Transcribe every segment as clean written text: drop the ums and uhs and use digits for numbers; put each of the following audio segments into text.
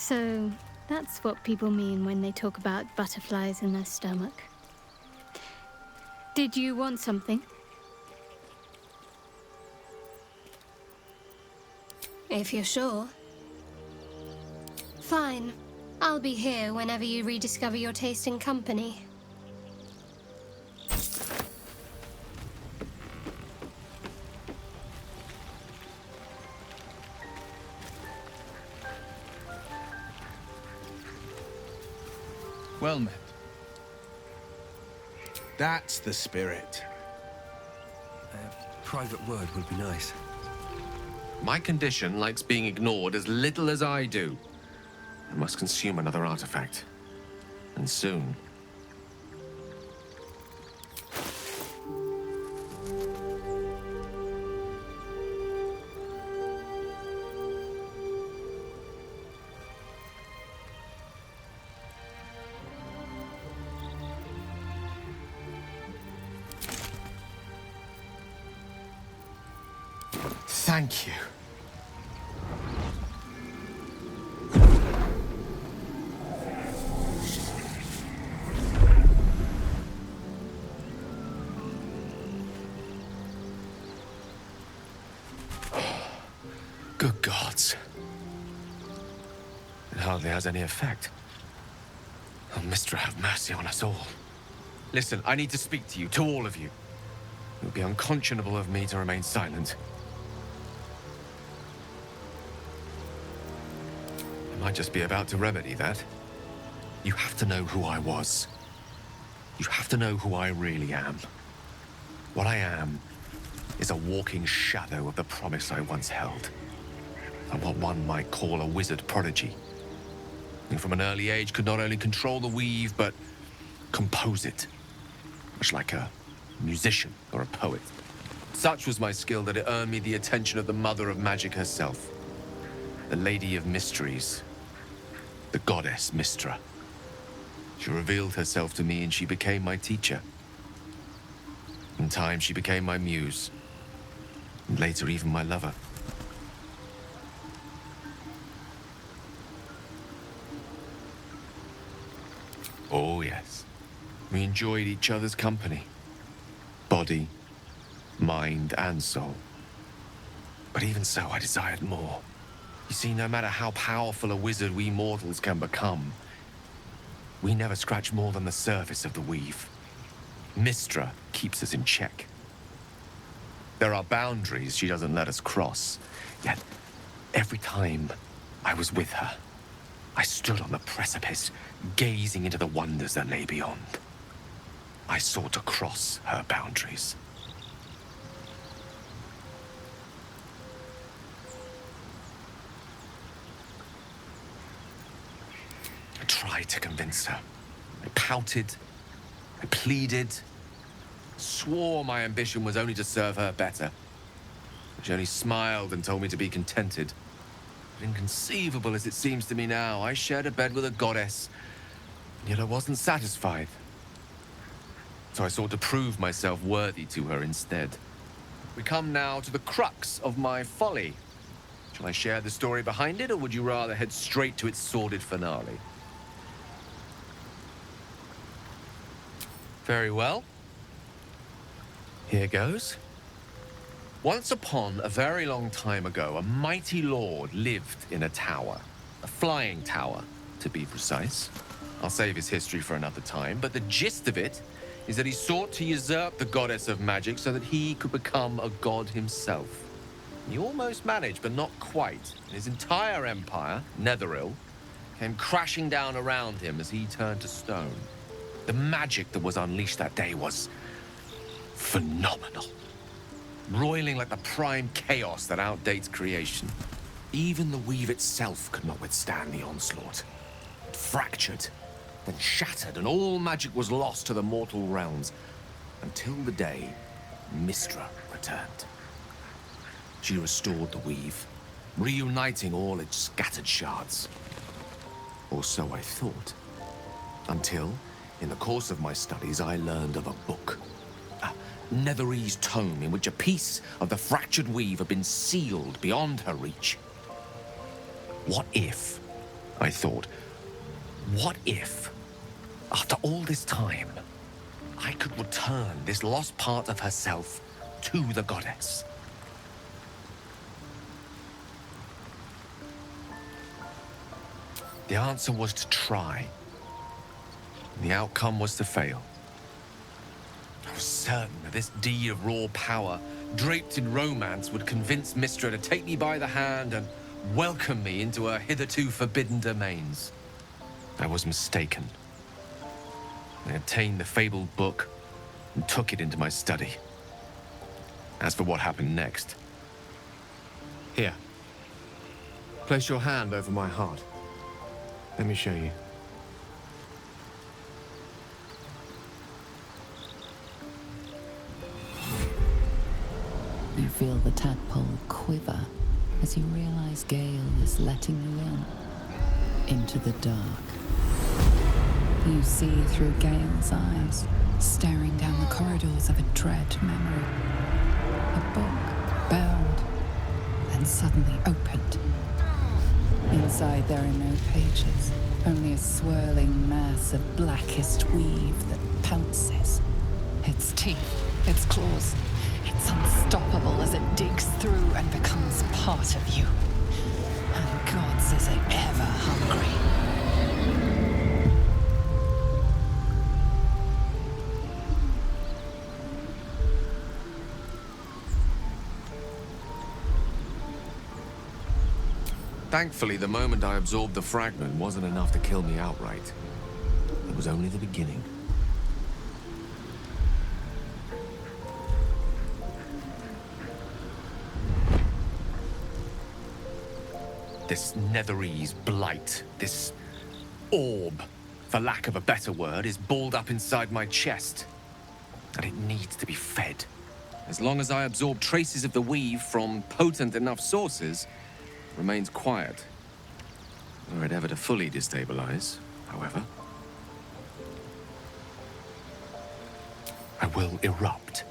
So, that's what people mean when they talk about butterflies in their stomach. Did you want something? If you're sure. Fine. I'll be here whenever you rediscover your taste in company. Well met. That's the spirit. A private word would be nice. My condition likes being ignored as little as I do. I must consume another artifact. And soon. Thank you. Good gods. It hardly has any effect. Oh, Mistra, have mercy on us all. Listen, I need to speak to you, to all of you. It would be unconscionable of me to remain silent. I might just be about to remedy that. You have to know who I was. You have to know who I really am. What I am is a walking shadow of the promise I once held. I'm what one might call a wizard prodigy. And from an early age could not only control the weave, but compose it. Much like a musician or a poet. Such was my skill that it earned me the attention of the mother of magic herself. The Lady of Mysteries. The goddess Mistra. She revealed herself to me and she became my teacher. In time, she became my muse. And later, even my lover. Oh, yes. We enjoyed each other's company. Body, mind, and soul. But even so, I desired more. You see, no matter how powerful a wizard we mortals can become, we never scratch more than the surface of the weave. Mistra keeps us in check. There are boundaries she doesn't let us cross. Yet, every time I was with her, I stood on the precipice, gazing into the wonders that lay beyond. I sought to cross her boundaries. I tried to convince her. I pouted. I pleaded. Swore my ambition was only to serve her better. She only smiled and told me to be contented. But inconceivable as it seems to me now, I shared a bed with a goddess, and yet I wasn't satisfied. So I sought to prove myself worthy to her instead. We come now to the crux of my folly. Shall I share the story behind it, or would you rather head straight to its sordid finale? Very well. Here goes. Once upon a very long time ago, a mighty lord lived in a tower. A flying tower, to be precise. I'll save his history for another time, but the gist of it is that he sought to usurp the goddess of magic so that he could become a god himself. He almost managed, but not quite. His entire empire, Netheril, came crashing down around him as he turned to stone. The magic that was unleashed that day was phenomenal. Roiling like the prime chaos that outdates creation. Even the weave itself could not withstand the onslaught. It fractured, then shattered, and all magic was lost to the mortal realms, until the day Mistra returned. She restored the weave, reuniting all its scattered shards. Or so I thought. Until, in the course of my studies, I learned of a book. A Netherese tome in which a piece of the fractured weave had been sealed beyond her reach. What if, I thought, what if, after all this time, I could return this lost part of herself to the goddess? The answer was to try. The outcome was to fail. I was certain that this deed of raw power, draped in romance, would convince Mystra to take me by the hand and welcome me into her hitherto forbidden domains. I was mistaken. I obtained the fabled book and took it into my study. As for what happened next... Here. Place your hand over my heart. Let me show you. You feel the tadpole quiver as you realize Gale is letting you into the dark. You see through Gale's eyes, staring down the corridors of a dread memory. A book, bound, then suddenly opened. Inside there are no pages, only a swirling mass of blackest weave that pounces. Its teeth, its claws, it's unstoppable as it digs through and becomes part of you. And gods, is it ever hungry. Thankfully, the moment I absorbed the fragment wasn't enough to kill me outright. It was only the beginning. This Netherese blight, this orb, for lack of a better word, is balled up inside my chest. And it needs to be fed. As long as I absorb traces of the weave from potent enough sources, remains quiet. Were it ever to fully destabilize, however, I will erupt.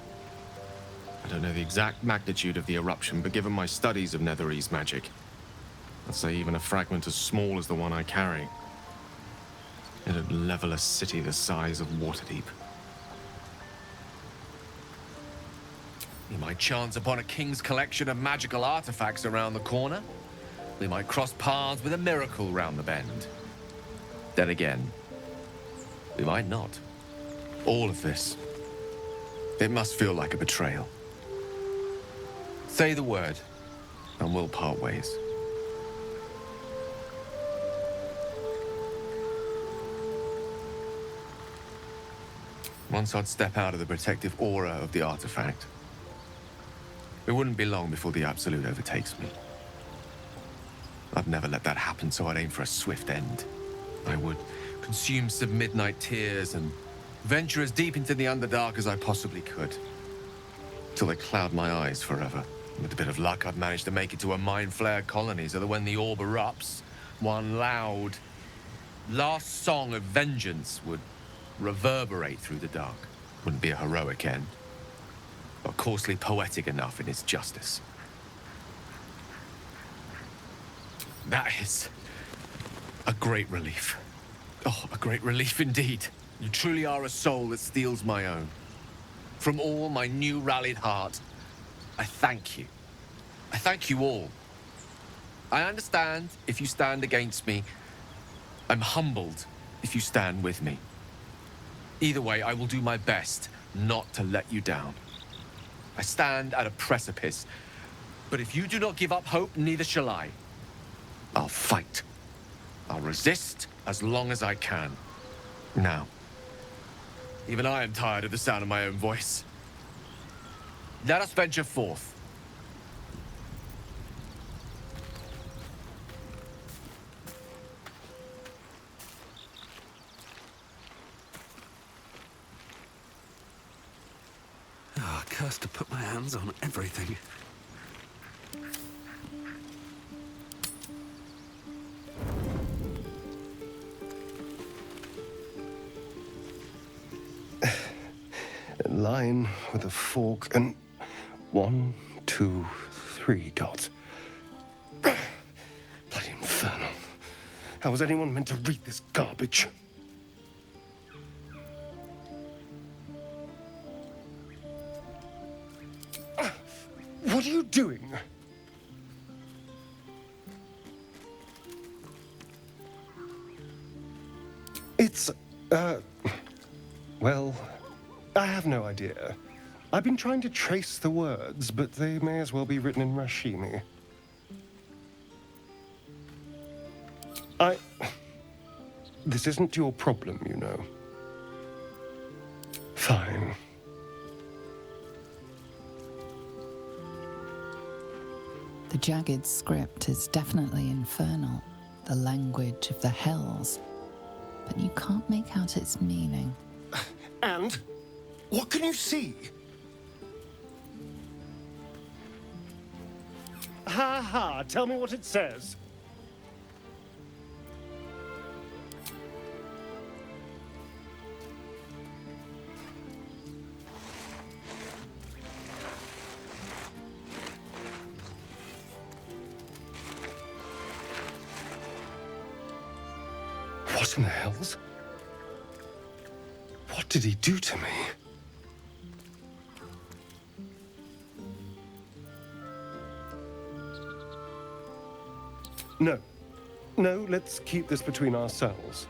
I don't know the exact magnitude of the eruption, but given my studies of Netherese magic, I'd say even a fragment as small as the one I carry, it'd level a city the size of Waterdeep. We might chance upon a king's collection of magical artifacts around the corner. We might cross paths with a miracle round the bend. Then again, we might not. All of this, it must feel like a betrayal. Say the word, and we'll part ways. Once I'd step out of the protective aura of the artifact, it wouldn't be long before the Absolute overtakes me. I'd never let that happen, so I'd aim for a swift end. I would consume some midnight tears and venture as deep into the Underdark as I possibly could, till they cloud my eyes forever. With a bit of luck, I'd manage to make it to a mind-flared colony, so that when the orb erupts, one loud, last song of vengeance would reverberate through the dark. Wouldn't be a heroic end, but coarsely poetic enough in its justice. That is a great relief. Oh, a great relief indeed. You truly are a soul that steals my own. From all my new rallied heart, I thank you. I thank you all. I understand if you stand against me. I'm humbled if you stand with me. Either way, I will do my best not to let you down. I stand at a precipice, but if you do not give up hope, neither shall I. I'll fight. I'll resist as long as I can. Now, even I am tired of the sound of my own voice. Let us venture forth. Ah, cursed to put my hands on everything. Line with a fork and 1, 2, 3 dots. Bloody infernal. How was anyone meant to read this garbage? What are you doing? It's, well, I have no idea. I've been trying to trace the words, but they may as well be written in Rashimi. This isn't your problem, you know. Fine. The jagged script is definitely infernal, the language of the hells, but you can't make out its meaning. And? What can you see? Ha ha, tell me what it says. What in the hells? What did he do to me? No, let's keep this between ourselves.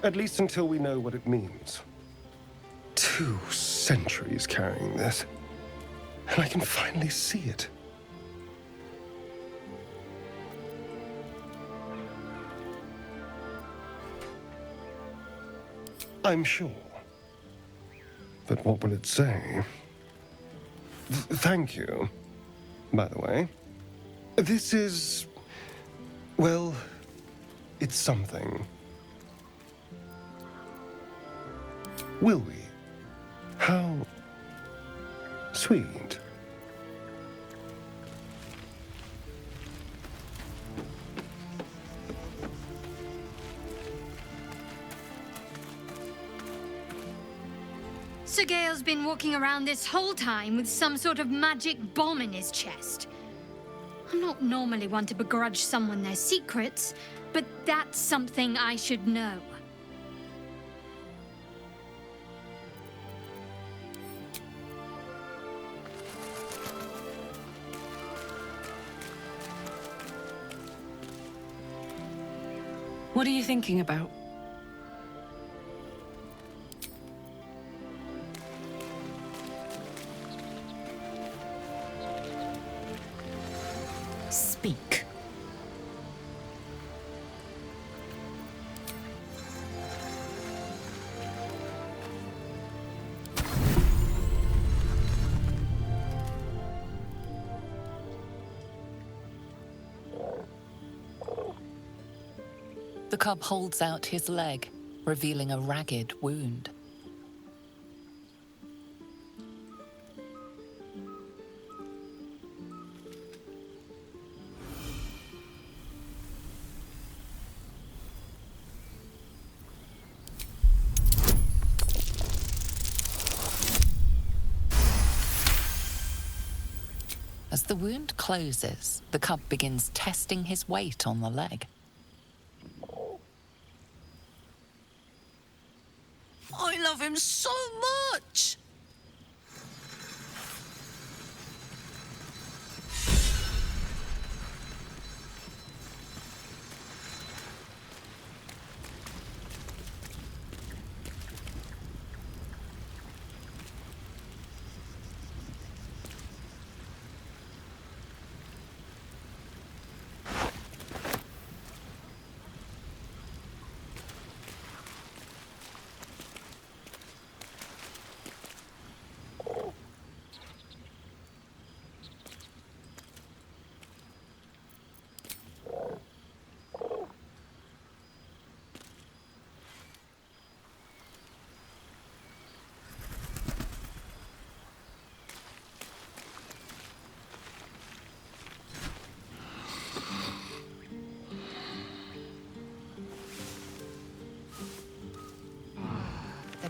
At least until we know what it means. 2 centuries carrying this, and I can finally see it. I'm sure. But what will it say? Thank you, by the way. This is... well, it's something. Will we? How sweet. So Gale's been walking around this whole time with some sort of magic bomb in his chest. I'm not normally one to begrudge someone their secrets, but that's something I should know. What are you thinking about? Speak. The cub holds out his leg, revealing a ragged wound. As the wound closes, the cub begins testing his weight on the leg. I love him so much!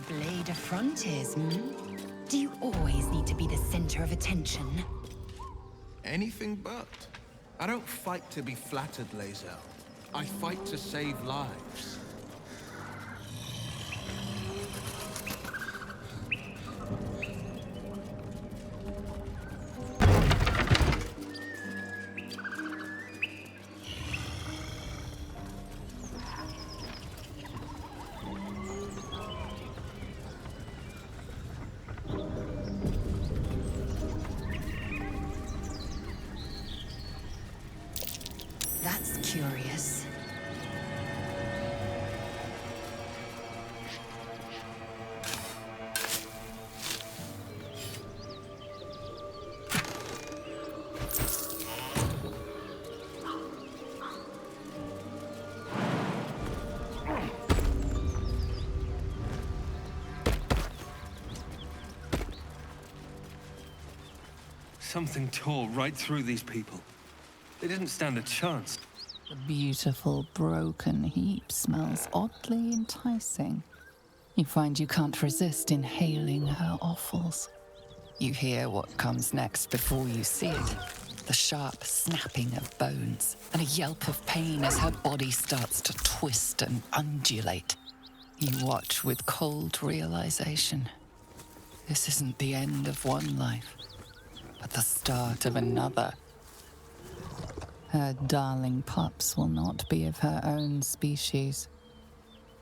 Blade of frontiers, Do you always need to be the center of attention? Anything but. I don't fight to be flattered, Lae'zel. I fight to save lives. That's curious. Something tore right through these people. They didn't stand a chance. The beautiful broken heap smells oddly enticing. You find you can't resist inhaling her offals. You hear what comes next before you see it. The sharp snapping of bones and a yelp of pain as her body starts to twist and undulate. You watch with cold realization. This isn't the end of one life, but the start of another. Her darling pups will not be of her own species.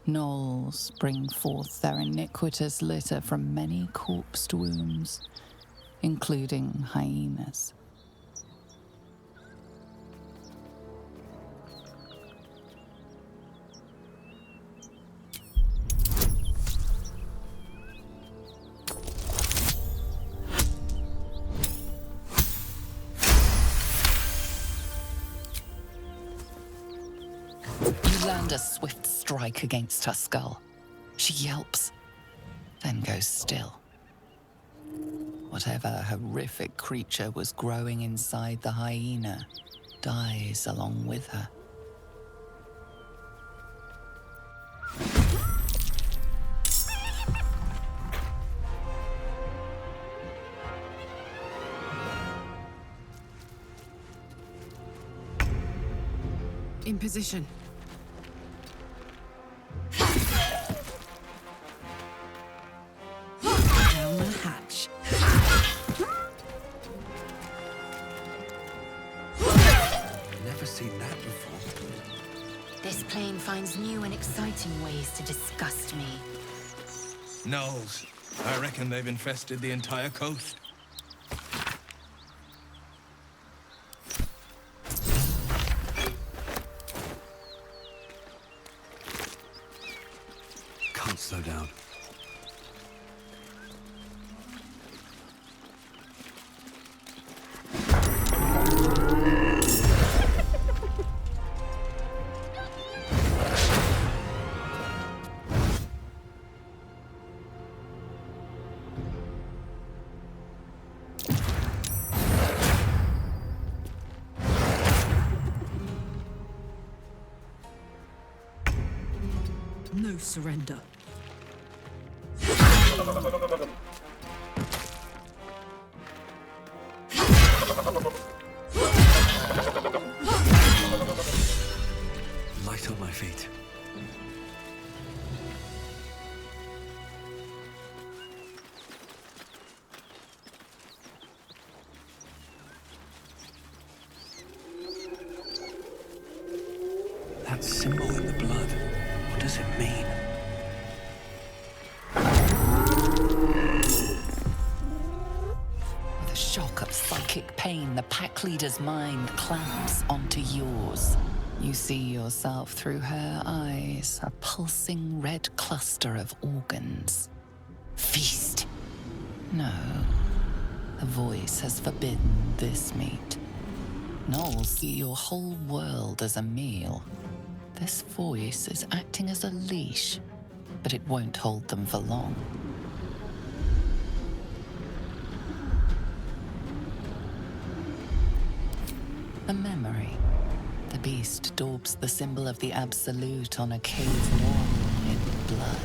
Gnolls bring forth their iniquitous litter from many corpsed wombs, including hyenas. Land a swift strike against her skull. She yelps, then goes still. Whatever horrific creature was growing inside the hyena dies along with her. In position. Down the hatch. Never seen that before. This plane finds new and exciting ways to disgust me. Gnolls. I reckon they've infested the entire coast. Can't slow down. No surrender. Light on my feet. That symbol in the blood, what does it mean? With a shock of psychic pain, the pack leader's mind clamps onto yours. You see yourself through her eyes, a pulsing red cluster of organs. Feast. No, the voice has forbidden this meat. Gnolls see your whole world as a meal. This voice is acting as a leash, but it won't hold them for long. A memory. The beast daubs the symbol of the Absolute on a cave wall in blood.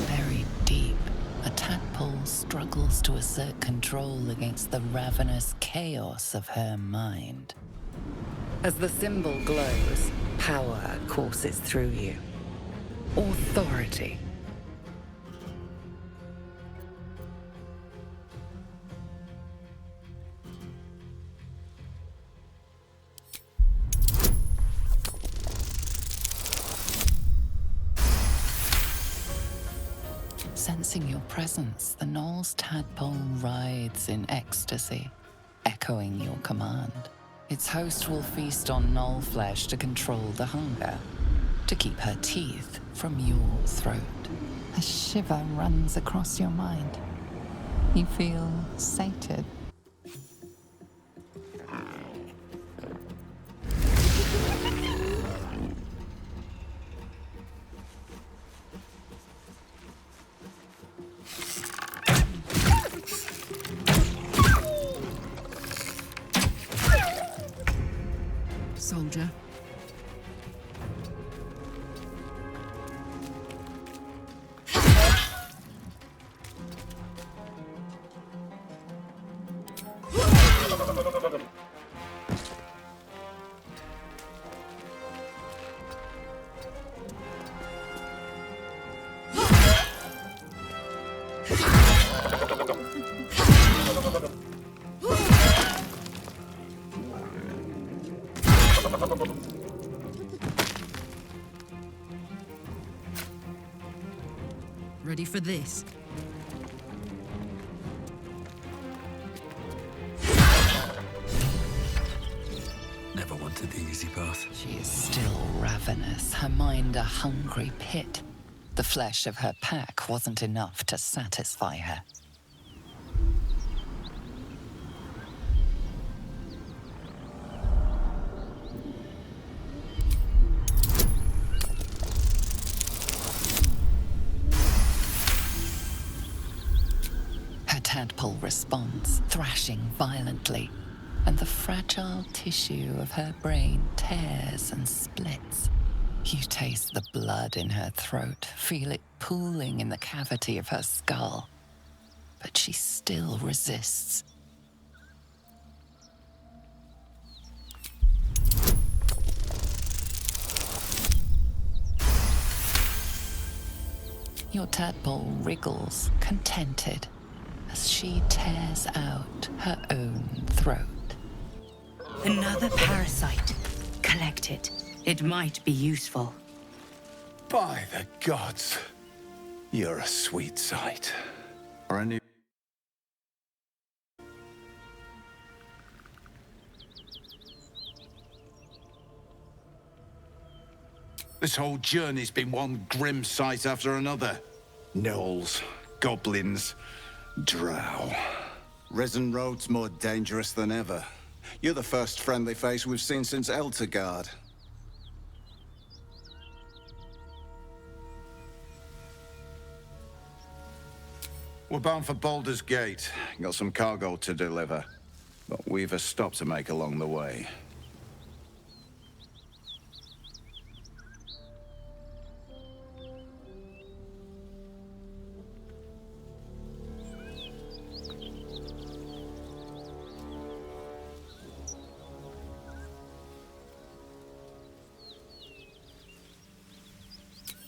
Buried deep, a tadpole struggles to assert control against the ravenous chaos of her mind. As the symbol glows, power courses through you. Authority. Sensing your presence, the Knoll's tadpole writhes in ecstasy, echoing your command. Its host will feast on Knoll flesh to control the hunger, to keep her teeth from your throat. A shiver runs across your mind. You feel sated. Soldier. Ready for this? Never wanted the easy path. She is still ravenous, her mind a hungry pit. The flesh of her pack wasn't enough to satisfy her. Her tadpole responds, thrashing violently, and the fragile tissue of her brain tears and splits. You taste the blood in her throat, feel it pooling in the cavity of her skull. But she still resists. Your tadpole wriggles, contented, as she tears out her own throat. Another parasite. Collect it. It might be useful. By the gods, you're a sweet sight. Or a new... This whole journey's been one grim sight after another. Gnolls, goblins, drow. Risen Road's more dangerous than ever. You're the first friendly face we've seen since Eltergard. We're bound for Baldur's Gate. Got some cargo to deliver. But we've a stop to make along the way.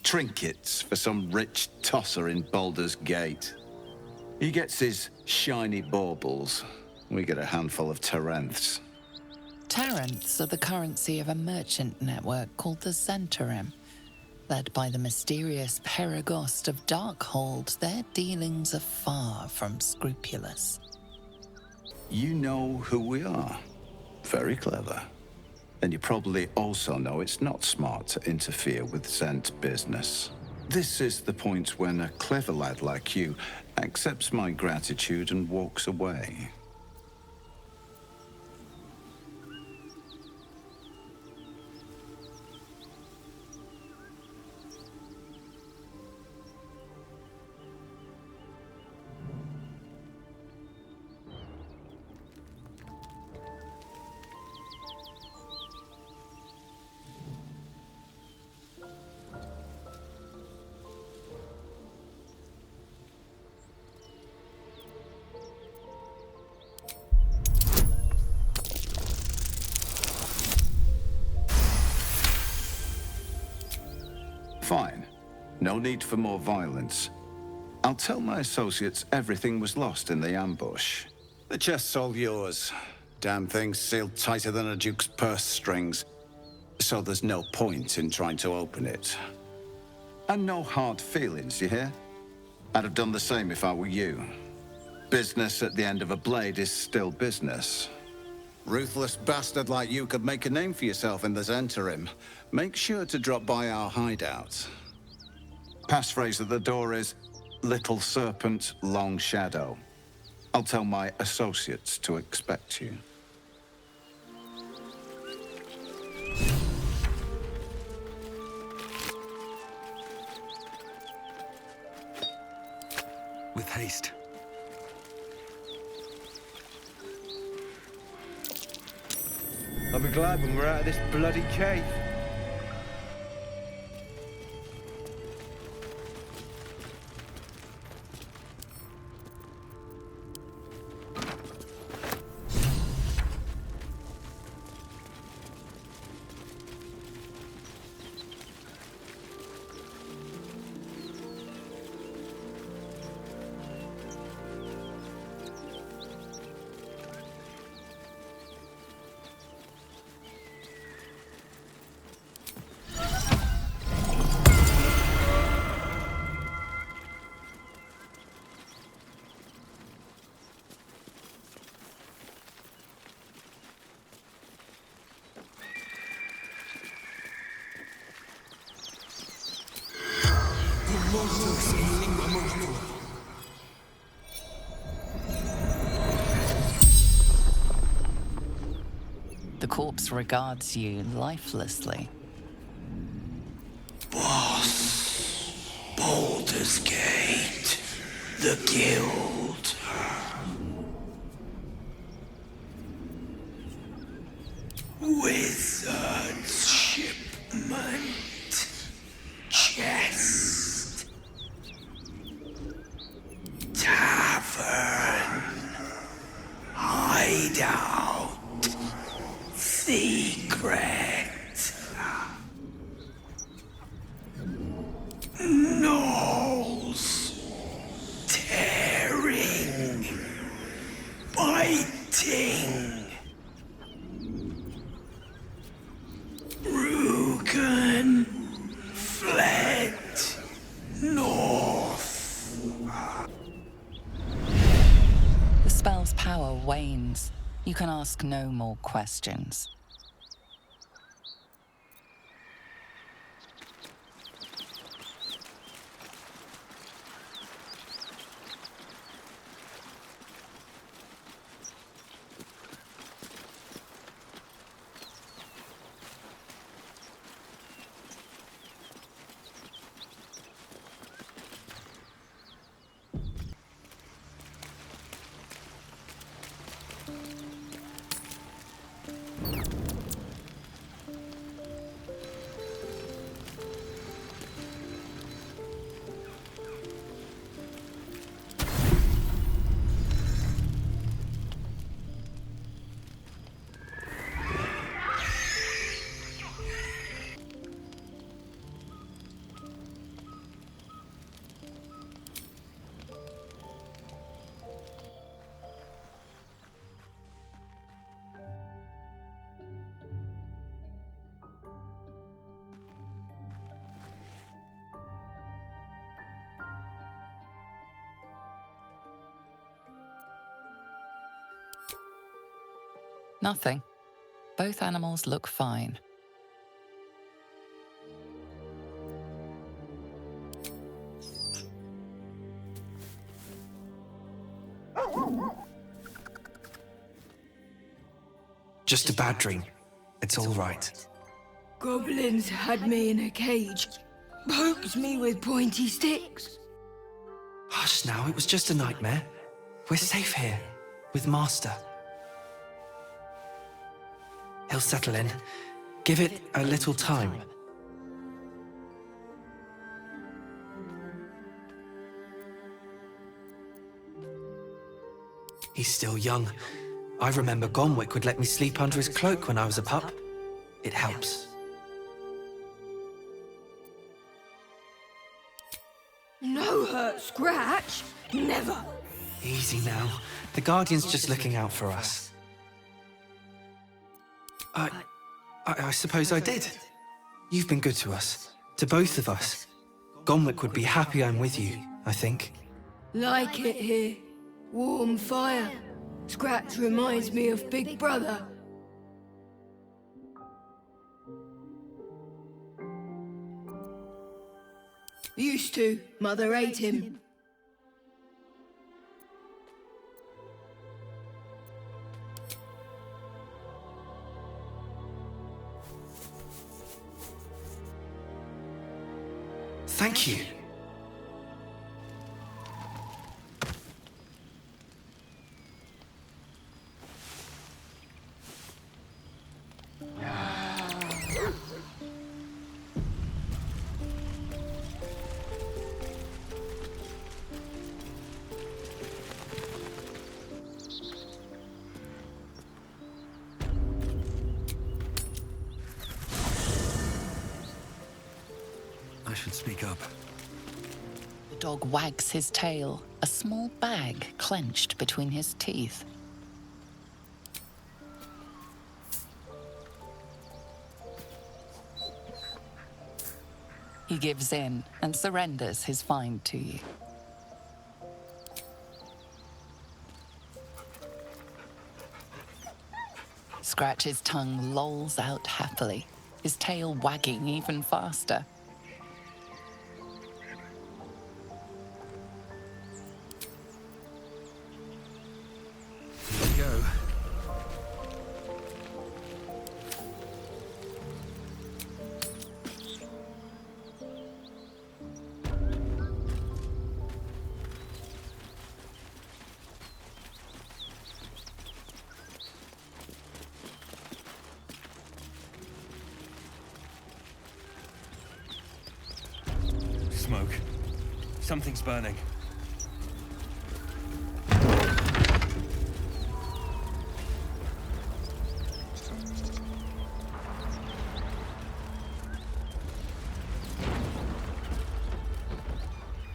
Trinkets for some rich tosser in Baldur's Gate. He gets his shiny baubles. We get a handful of Tarenths. Tarenths are the currency of a merchant network called the Tendremos. Led by the mysterious Perigost of Darkhold, their dealings are far from scrupulous. You know who we are. Very clever. And you probably also know it's not smart to interfere with Zent business. This is the point when a clever lad like you accepts my gratitude and walks away. Fine. No need for more violence. I'll tell my associates everything was lost in the ambush. The chest's all yours. Damn thing's sealed tighter than a duke's purse strings. So there's no point in trying to open it. And no hard feelings, you hear? I'd have done the same if I were you. Business at the end of a blade is still business. Ruthless bastard like you could make a name for yourself in this interim. Make sure to drop by our hideout. Passphrase at the door is, Little Serpent, Long Shadow. I'll tell my associates to expect you. With haste. I'll be glad when we're out of this bloody cave. The corpse regards you lifelessly. Boss, Baldur's Gate, the Guild. Wizard's Shipment, Chest, Tavern, Hideout, Secret, Gnolls, Tearing, Biting, Rugen, fled north. The spell's power wanes. You can ask no more questions. Nothing. Both animals look fine. Just a bad dream. It's all right. Goblins had me in a cage, poked me with pointy sticks. Hush now, it was just a nightmare. We're safe here, with Master. He'll settle in. Give it a little time. He's still young. I remember Gonwick would let me sleep under his cloak when I was a pup. It helps. Scratch? Never. Easy now. The Guardian's just looking out for us. I suppose I did. You've been good to us. To both of us. Gonwick would be happy I'm with you, I think. Like it here. Warm fire. Scratch reminds me of Big Brother. Used to. Mother ate him. Thank you. I should speak up. The dog wags his tail, a small bag clenched between his teeth. He gives in and surrenders his find to you. Scratch's tongue lolls out happily, his tail wagging even faster. Here we go. Smoke. Something's burning.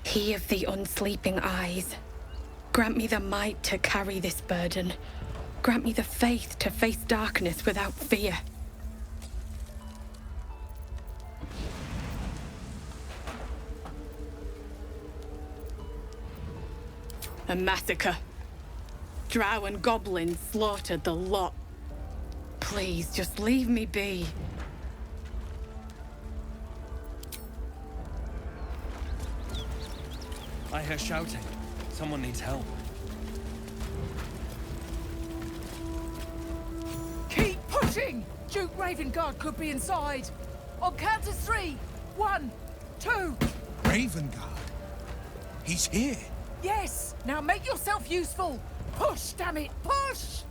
He of the unsleeping eyes, grant me the might to carry this burden. Grant me the faith to face darkness without fear. A massacre. Drow and goblins slaughtered the lot. Please, just leave me be. I hear shouting. Someone needs help. Keep pushing! Duke Ravengard could be inside. On count of 3. 1, 2. Ravengard? He's here. Yes! Now make yourself useful! Push, damn it! Push!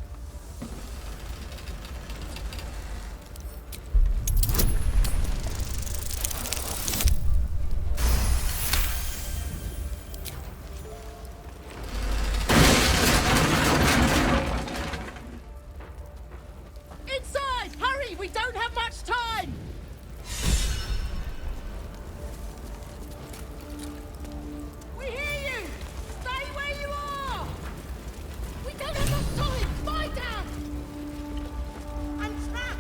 Inside! Hurry! We don't have much time! We hear you! Stay where you are! We don't have much time! Lie down! I'm trapped!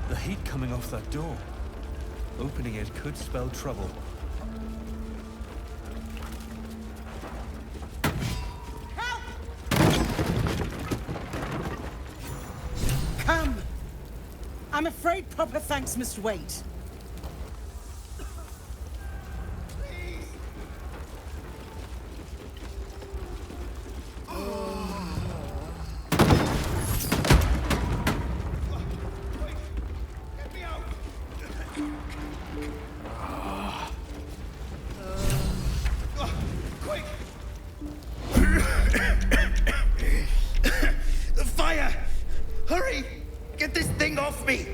The heat coming off that door. Opening it could spell trouble. Come! I'm afraid proper thanks must wait. The fire! Hurry! Get this thing off me!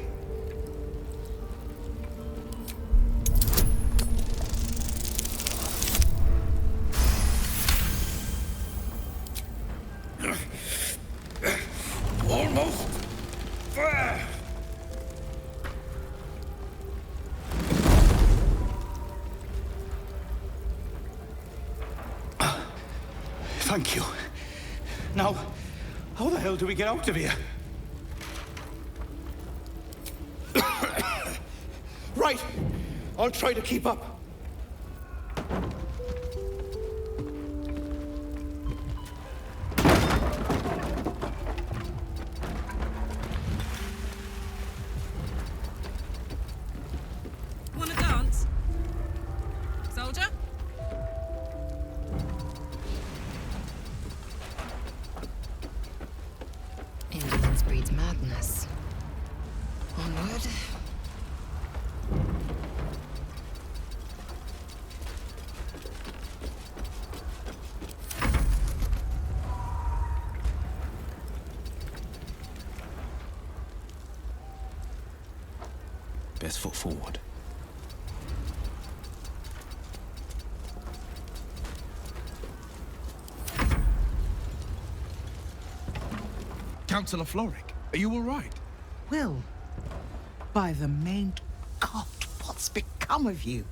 Thank you. Now, how the hell do we get out of here? Right. I'll try to keep up. Wanna dance? Soldier? Indolence breeds madness. Onward. Best foot forward. Councillor Florrick, are you all right? Will, by the main God, what's become of you?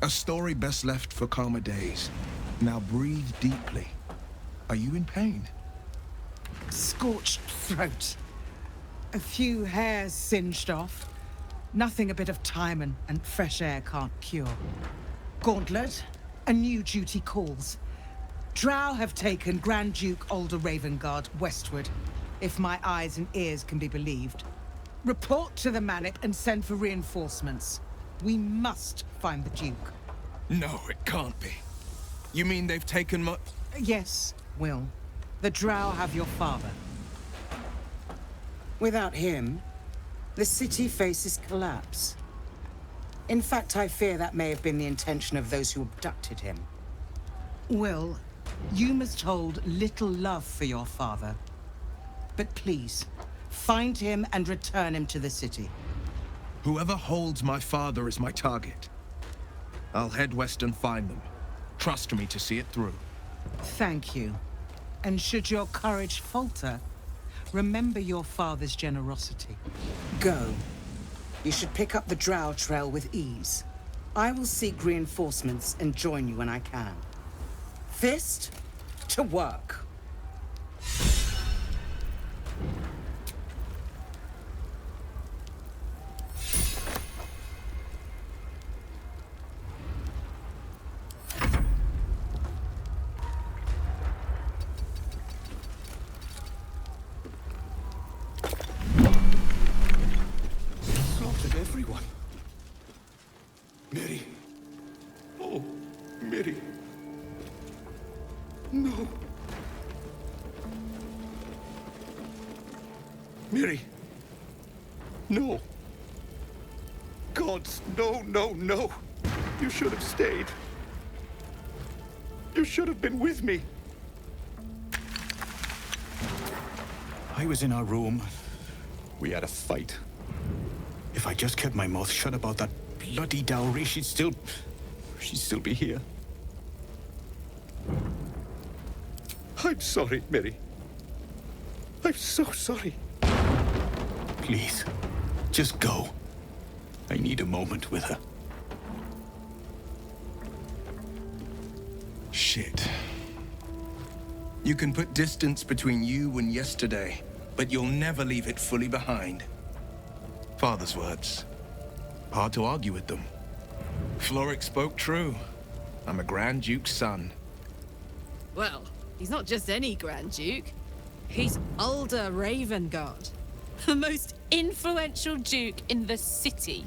A story best left for calmer days. Now breathe deeply. Are you in pain? Scorched throat. A few hairs singed off. Nothing a bit of time and fresh air can't cure. Gauntlet, a new duty calls. Drow have taken Grand Duke Alder Ravengard westward, if my eyes and ears can be believed. Report to the Manic and send for reinforcements. We must find the Duke. No, it can't be. You mean they've taken my... Yes, Will. The Drow have your father. Without him, the city faces collapse. In fact, I fear that may have been the intention of those who abducted him. Will, you must hold little love for your father. But please, find him and return him to the city. Whoever holds my father is my target. I'll head west and find them. Trust me to see it through. Thank you. And should your courage falter, remember your father's generosity. Go. You should pick up the Drow trail with ease. I will seek reinforcements and join you when I can. Fist to work. Everyone. Mary. Oh, Mary. No. Mary. No. Gods, no, no, no. You should have stayed. You should have been with me. I was in our room. We had a fight. If I just kept my mouth shut about that bloody dowry, she'd still be here. I'm sorry, Mary. I'm so sorry. Please, just go. I need a moment with her. Shit. You can put distance between you and yesterday, but you'll never leave it fully behind. Father's words. Hard to argue with them. Florrick spoke true. I'm a Grand Duke's son. Well, he's not just any Grand Duke. He's Alder Ravengard, the most influential Duke in the city.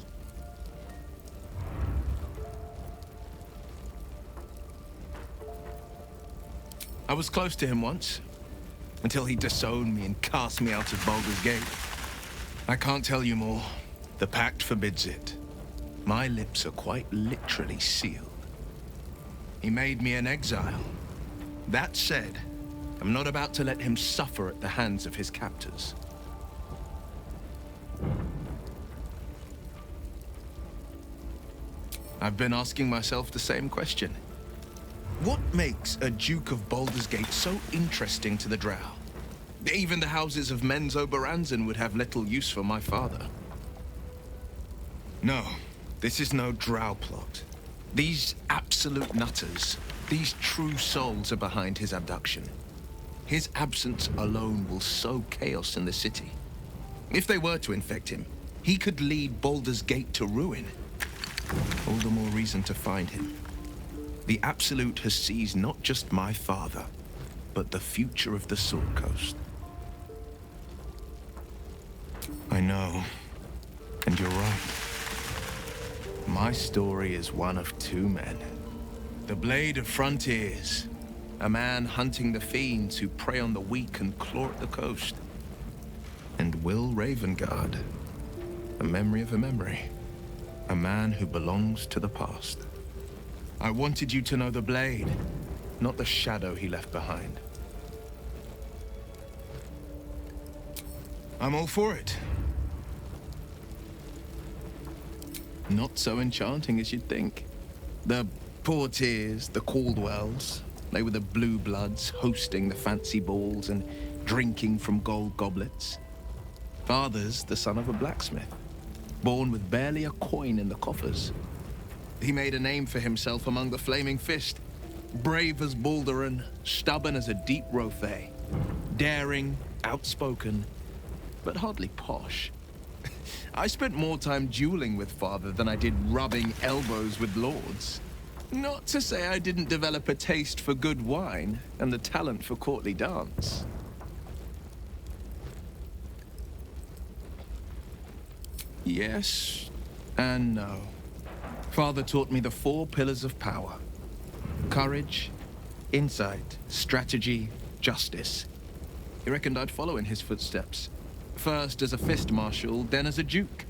I was close to him once, until he disowned me and cast me out of Baldur's Gate. I can't tell you more. The pact forbids it. My lips are quite literally sealed. He made me an exile. That said, I'm not about to let him suffer at the hands of his captors. I've been asking myself the same question. What makes a Duke of Baldur's Gate so interesting to the Drow? Even the houses of Menzo Baranzan would have little use for my father. No, this is no Drow plot. These absolute nutters These true souls are behind his abduction. His absence alone will sow chaos in the city. If they were to infect him, he could lead Baldur's Gate to ruin. All the more reason to find him. The Absolute has seized not just my father, but the future of the Sword Coast. I know, and you're right. My story is one of two men. The Blade of Frontiers, a man hunting the fiends who prey on the weak and claw at the coast. And Will Ravengard, a memory of a memory, a man who belongs to the past. I wanted you to know the Blade, not the shadow he left behind. I'm all for it. Not so enchanting as you'd think. The Portiers, the Caldwells, they were the blue bloods hosting the fancy balls and drinking from gold goblets. Father's the son of a blacksmith, born with barely a coin in the coffers. He made a name for himself among the Flaming Fist, brave as Balduran, stubborn as a deep Rothay, daring, outspoken, but hardly posh. I spent more time dueling with Father than I did rubbing elbows with lords. Not to say I didn't develop a taste for good wine and the talent for courtly dance. Yes and no. Father taught me the 4 pillars of power: courage, insight, strategy, justice. He reckoned I'd follow in his footsteps. First as a fist marshal, then as a duke.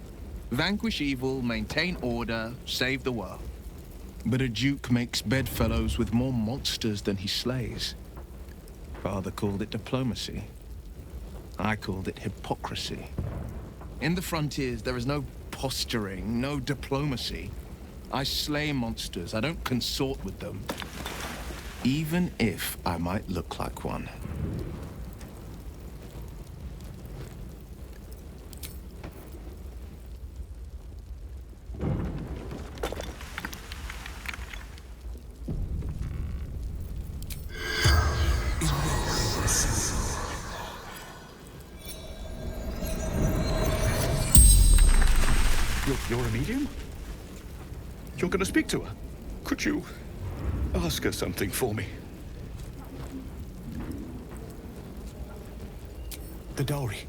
Vanquish evil, maintain order, save the world. But a duke makes bedfellows with more monsters than he slays. Father called it diplomacy. I called it hypocrisy. In the Frontiers, there is no posturing, no diplomacy. I slay monsters, I don't consort with them. Even if I might look like one. You're a medium? You're gonna speak to her? Could you ask her something for me? The dowry.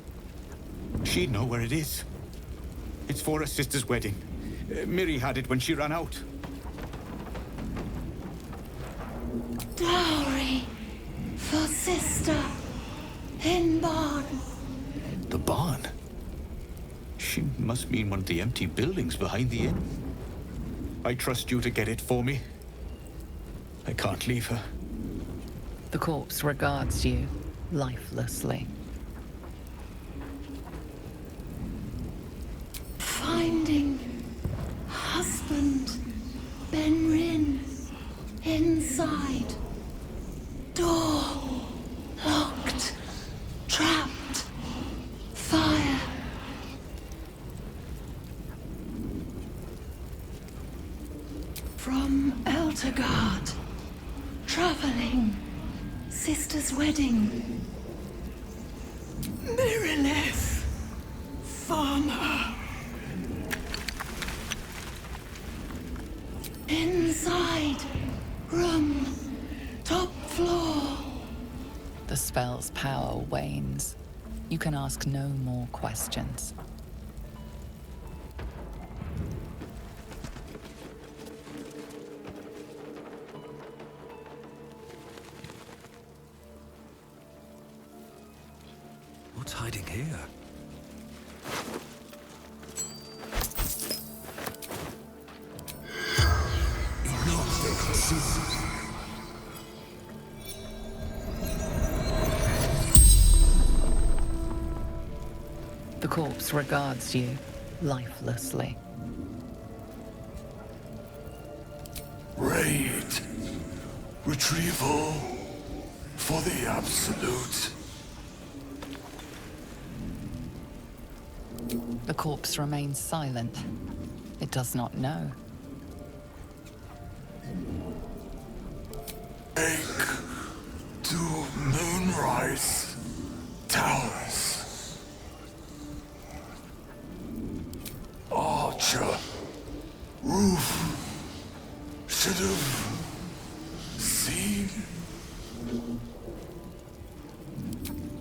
She'd know where it is. It's for her sister's wedding. Miri had it when she ran out. Dowry for sister in barn. The barn? She must mean one of the empty buildings behind the inn. I trust you to get it for me. I can't leave her. The corpse regards you lifelessly. Finding husband Benrin inside. Door locked. Trapped. Fire. From Eltergard. Traveling. Sister's wedding. Mirilith. Farmer. Inside. Room. Top floor. The spell's power wanes. You can ask no more questions. What's hiding here? The corpse regards you lifelessly. Raid. Retrieval for the Absolute. The corpse remains silent. It does not know. Take to Moonrise Towers. Archer. Roof. Should have seen.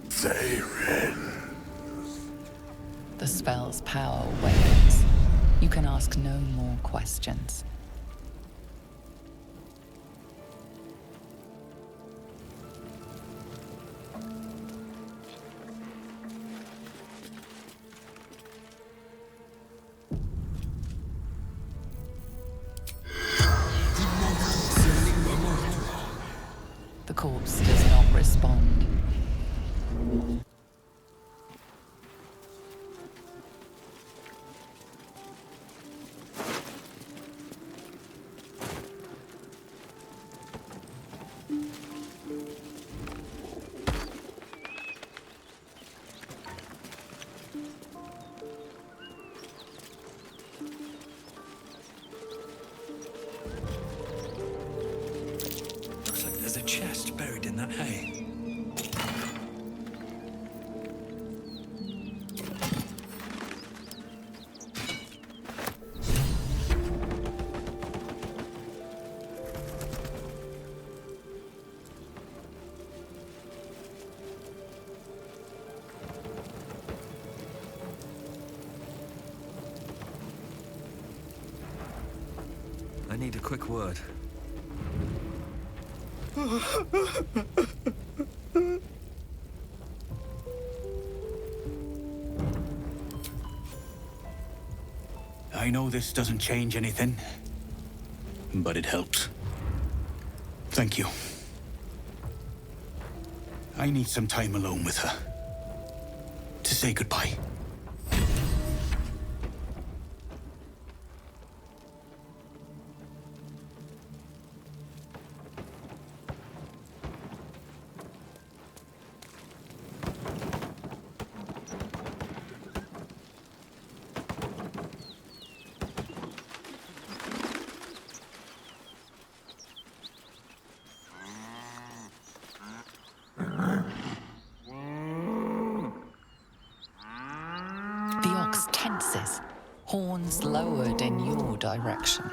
Zayrin. The spell's power wanes. You can ask no more questions. The corpse does not respond. Looks like there's a chest buried in that hay. I need a quick word. I know this doesn't change anything, but it helps. Thank you. I need some time alone with her to say goodbye. The ox tenses, horns lowered in your direction.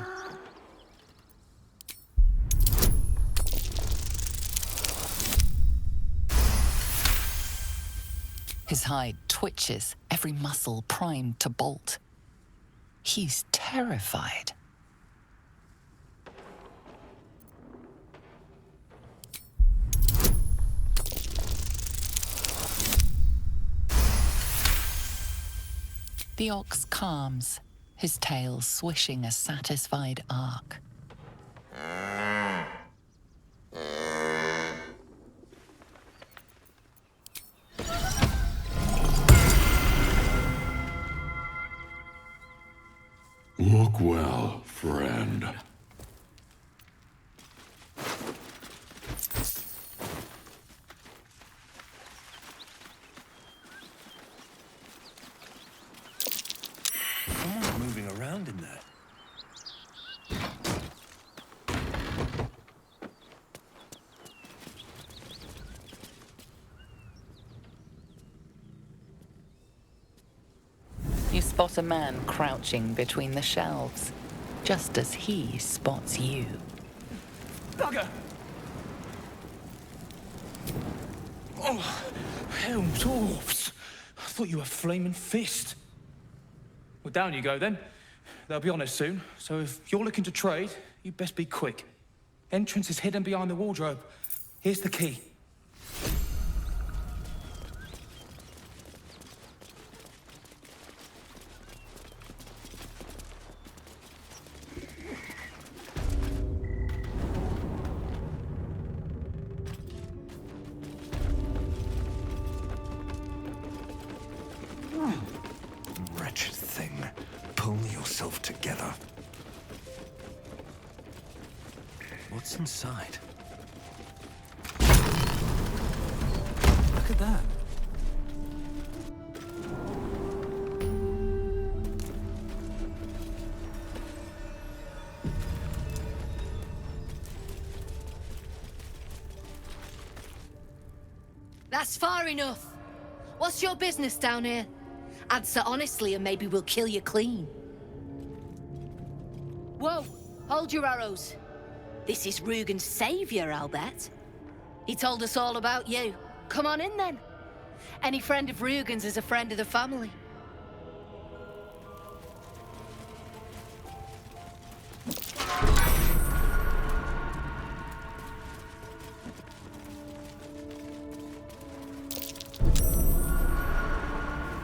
His hide twitches, every muscle primed to bolt. He's terrified. The ox calms, his tail swishing a satisfied arc. Look well, friend. Someone's moving around in there. You spot a man crouching between the shelves, just as he spots you. Bugger! Oh, hell, dwarves! I thought you were Flaming Fist. Well, down you go then. They'll be on us soon, so if you're looking to trade, you best be quick. Entrance is hidden behind the wardrobe. Here's the key. Wretched thing. Pull yourself together. What's inside? Look at that. That's far enough. What's your business down here? Answer honestly and maybe we'll kill you clean. Whoa, hold your arrows. This is Rugen's savior, I'll bet. He told us all about you. Come on in then. Any friend of Rugen's is a friend of the family.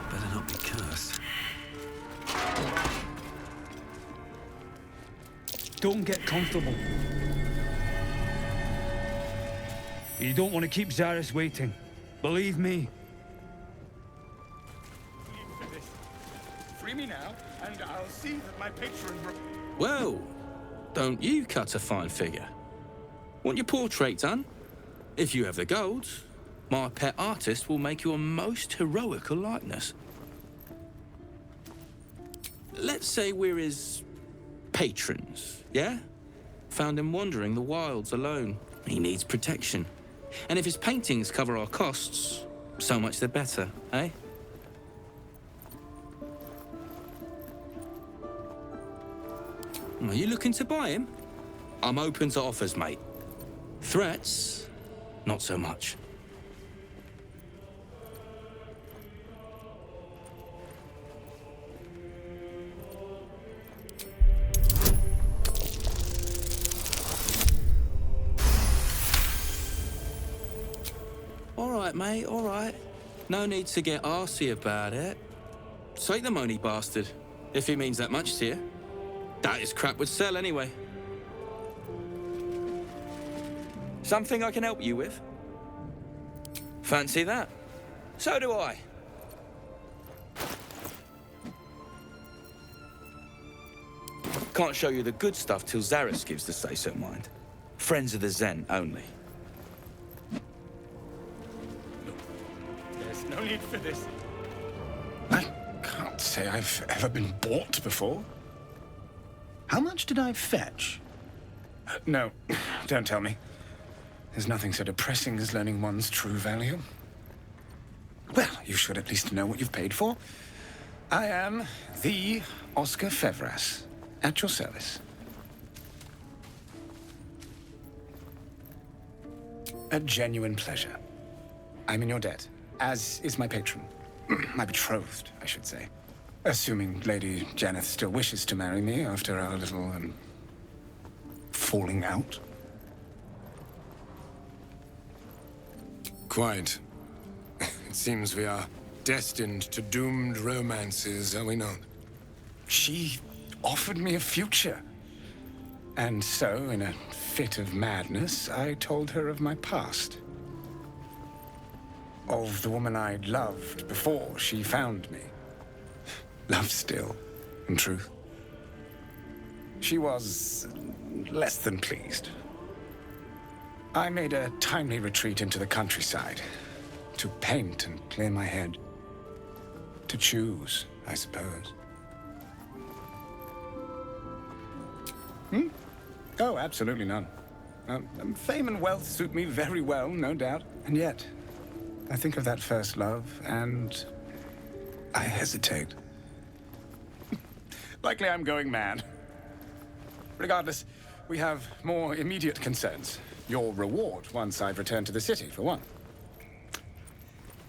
Better not be cursed. Don't get comfortable. You don't want to keep Zaris waiting. Believe me. Free me now, and I'll see that my patron... Well, don't you cut a fine figure? Want your portrait done? If you have the gold, my pet artist will make you a most heroical likeness. Let's say we're his patrons, yeah? Found him wandering the wilds alone. He needs protection. And if his paintings cover our costs, so much the better, eh? Are you looking to buy him? I'm open to offers, mate. Threats? Not so much. All right, mate, all right. No need to get arsey about it. Take the money, bastard, if he means that much to you. That is crap would sell anyway. Something I can help you with? Fancy that? So do I. Can't show you the good stuff till Zaris gives the say-so, mind. Friends of the Zen only. There's no need for this. I can't say I've ever been bought before. How much did I fetch? No, don't tell me. There's nothing so depressing as learning one's true value. Well, you should at least know what you've paid for. I am the Oscar Fevras, at your service. A genuine pleasure. I'm in your debt, as is my patron. My betrothed, I should say. Assuming Lady Janeth still wishes to marry me after our little, falling out. Quite. It seems we are destined to doomed romances, are we not? She offered me a future. And so, in a fit of madness, I told her of my past. Of the woman I'd loved before she found me. Love still, in truth. She was less than pleased. I made a timely retreat into the countryside. To paint and clear my head. To choose, I suppose. Oh, absolutely none. Fame and wealth suit me very well, no doubt. And yet, I think of that first love, and I hesitate. Likely I'm going mad. Regardless, we have more immediate concerns. Your reward once I've returned to the city, for one.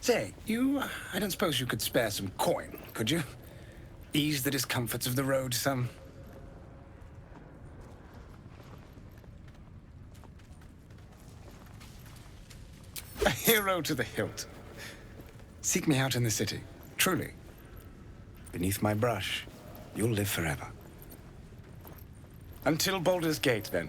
Say, I don't suppose you could spare some coin, could you? Ease the discomforts of the road some. A hero to the hilt. Seek me out in the city, truly. Beneath my brush, you'll live forever. Until Baldur's Gate, then.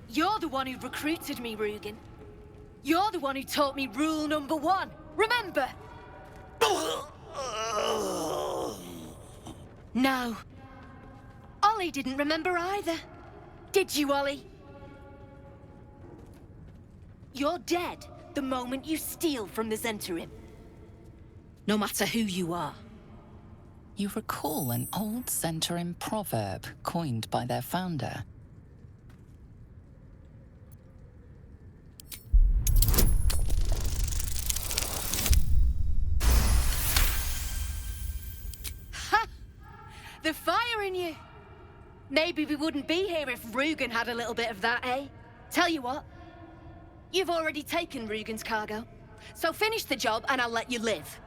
You're the one who recruited me, Rugen. You're the one who taught me rule number 1. Remember? No. Ollie didn't remember either. Did you, Ollie? You're dead, the moment you steal from the Zentarim. No matter who you are. You recall an old Zentarim proverb coined by their founder. Ha! The fire in you! Maybe we wouldn't be here if Rugen had a little bit of that, eh? Tell you what, you've already taken Rugen's cargo, so finish the job and I'll let you live.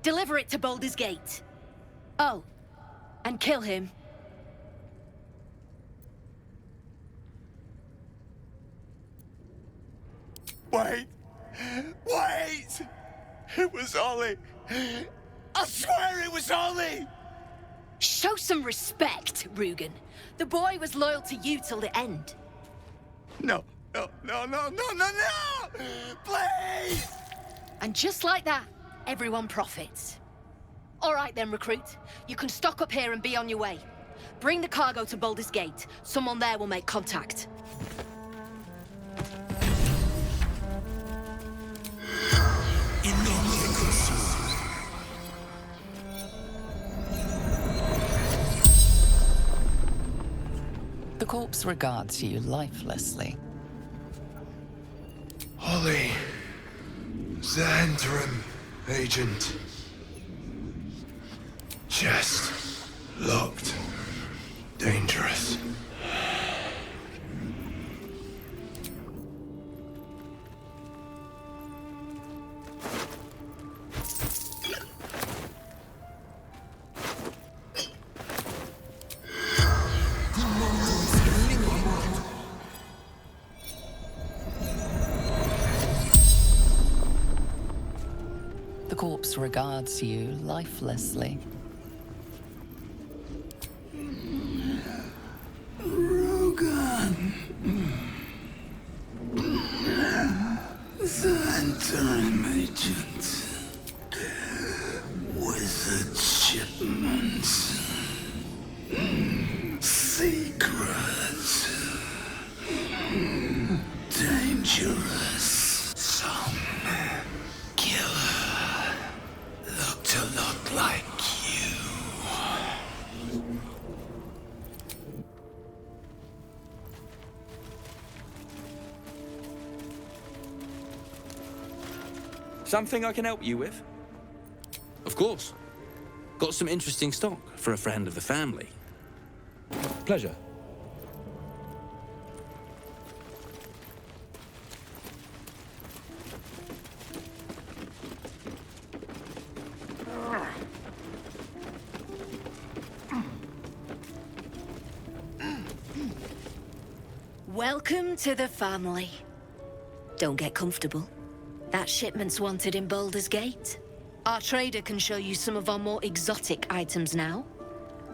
Deliver it to Baldur's Gate. Oh, and kill him. Wait! Wait! It was Ollie! I swear it was Ollie! Show some respect, Rugen. The boy was loyal to you till the end. No, no, no, no, no, no, no! Please! And just like that, everyone profits. All right then, recruit. You can stock up here and be on your way. Bring the cargo to Baldur's Gate. Someone there will make contact. The corpse regards you lifelessly. Ollie. Zentarim agent. Chest locked. Dangerous. The corpse regards you lifelessly. Rugen. Zentarim agent. Wizard shipments. Secrets. Dangerous. Some killer. Look to look like you. Something I can help you with? Of course. Got some interesting stock for a friend of the family. Pleasure. Welcome to the family. Don't get comfortable. That shipment's wanted in Baldur's Gate. Our trader can show you some of our more exotic items now.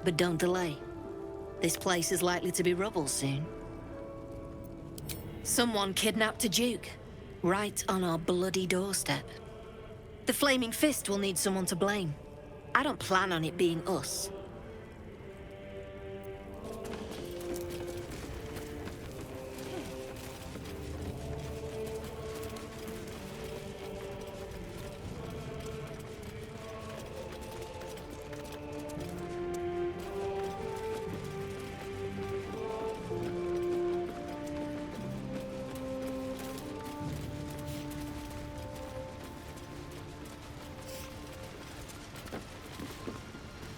But don't delay. This place is likely to be rubble soon. Someone kidnapped a Duke, right on our bloody doorstep. The Flaming Fist will need someone to blame. I don't plan on it being us.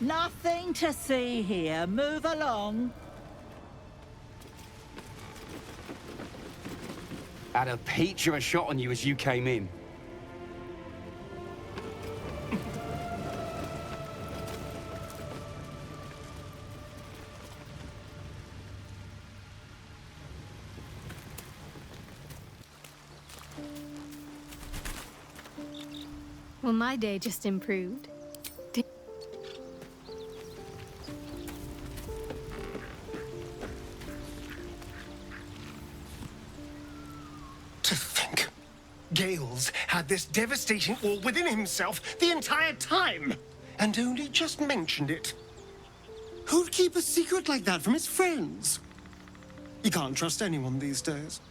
Nothing to see here. Move along. Had a peach of a shot on you as you came in. Well, my day just improved. To think, Gales had this devastating all within himself the entire time, and only just mentioned it. Who'd keep a secret like that from his friends? You can't trust anyone these days.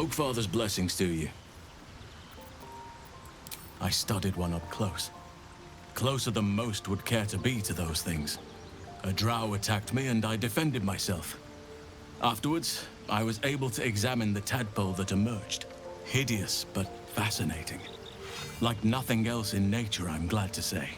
Oakfather's blessings to you. I studied one up close. Closer than most would care to be to those things. A drow attacked me and I defended myself. Afterwards, I was able to examine the tadpole that emerged. Hideous, but fascinating. Like nothing else in nature, I'm glad to say.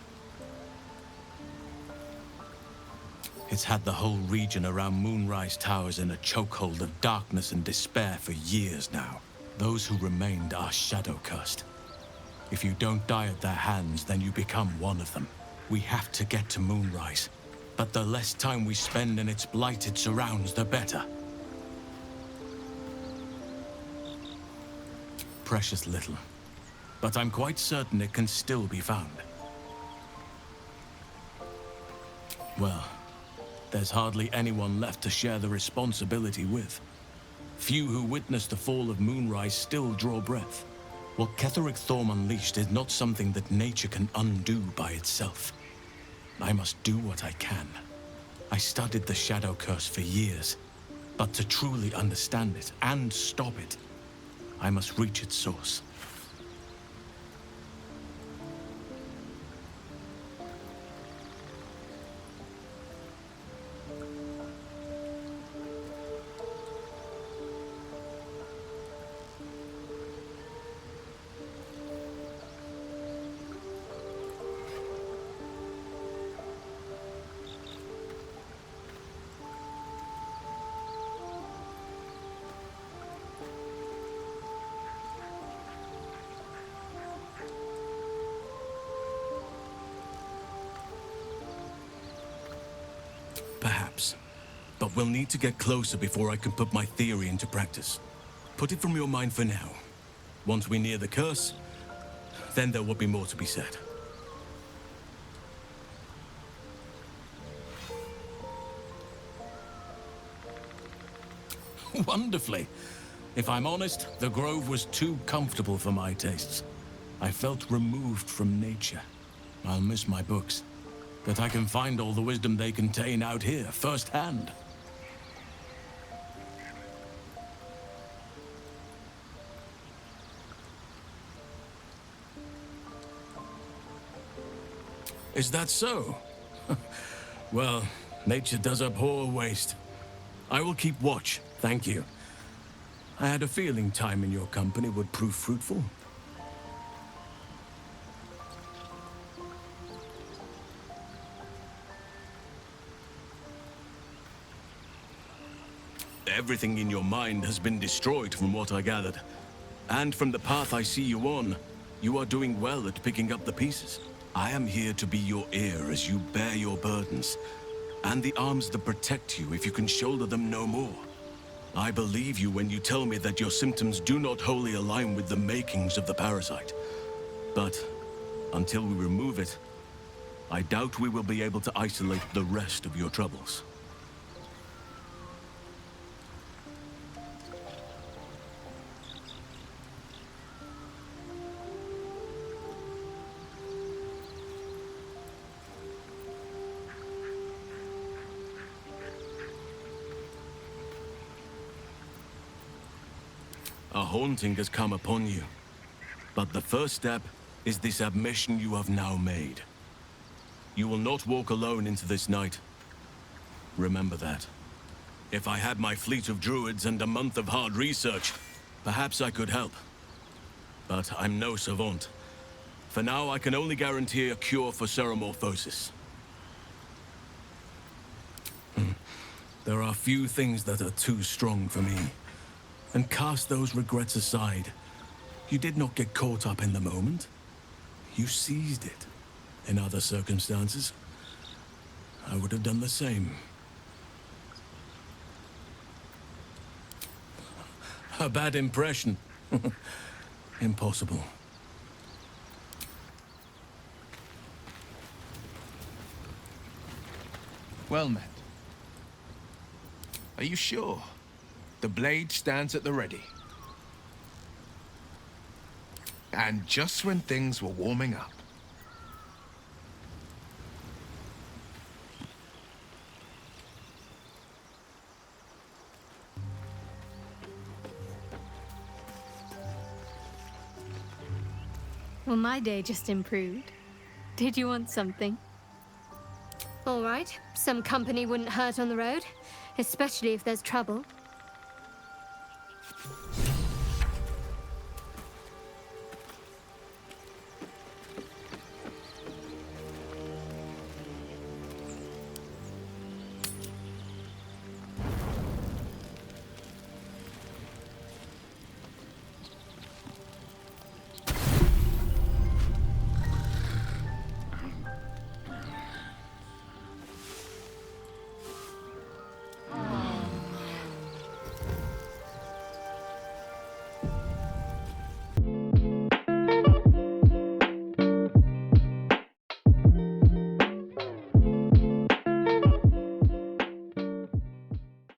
It's had the whole region around Moonrise Towers in a chokehold of darkness and despair for years now. Those who remained are shadow-cursed. If you don't die at their hands, then you become one of them. We have to get to Moonrise, but the less time we spend in its blighted surrounds, the better. Precious little, but I'm quite certain it can still be found. Well, there's hardly anyone left to share the responsibility with. Few who witnessed the fall of Moonrise still draw breath. What Ketheric Thorm unleashed is not something that nature can undo by itself. I must do what I can. I studied the Shadow Curse for years, but to truly understand it and stop it, I must reach its source. Perhaps. But we'll need to get closer before I can put my theory into practice. Put it from your mind for now. Once we near the curse, then there will be more to be said. Wonderfully. If I'm honest, the grove was too comfortable for my tastes. I felt removed from nature. I'll miss my books. But I can find all the wisdom they contain out here, firsthand. Is that so? Well, nature does abhor waste. I will keep watch, thank you. I had a feeling time in your company would prove fruitful. Everything in your mind has been destroyed from what I gathered. And from the path I see you on, you are doing well at picking up the pieces. I am here to be your ear as you bear your burdens, and the arms that protect you if you can shoulder them no more. I believe you when you tell me that your symptoms do not wholly align with the makings of the parasite. But until we remove it, I doubt we will be able to isolate the rest of your troubles. A haunting has come upon you. But the first step is this admission you have now made. You will not walk alone into this night. Remember that. If I had my fleet of druids and a month of hard research, perhaps I could help. But I'm no savant. For now, I can only guarantee a cure for ceremorphosis. There are few things that are too strong for me. And cast those regrets aside. You did not get caught up in the moment. You seized it. In other circumstances, I would have done the same. A bad impression. Impossible. Well met. Are you sure? The blade stands at the ready. And just when things were warming up. Well, my day just improved. Did you want something? All right. Some company wouldn't hurt on the road, especially if there's trouble.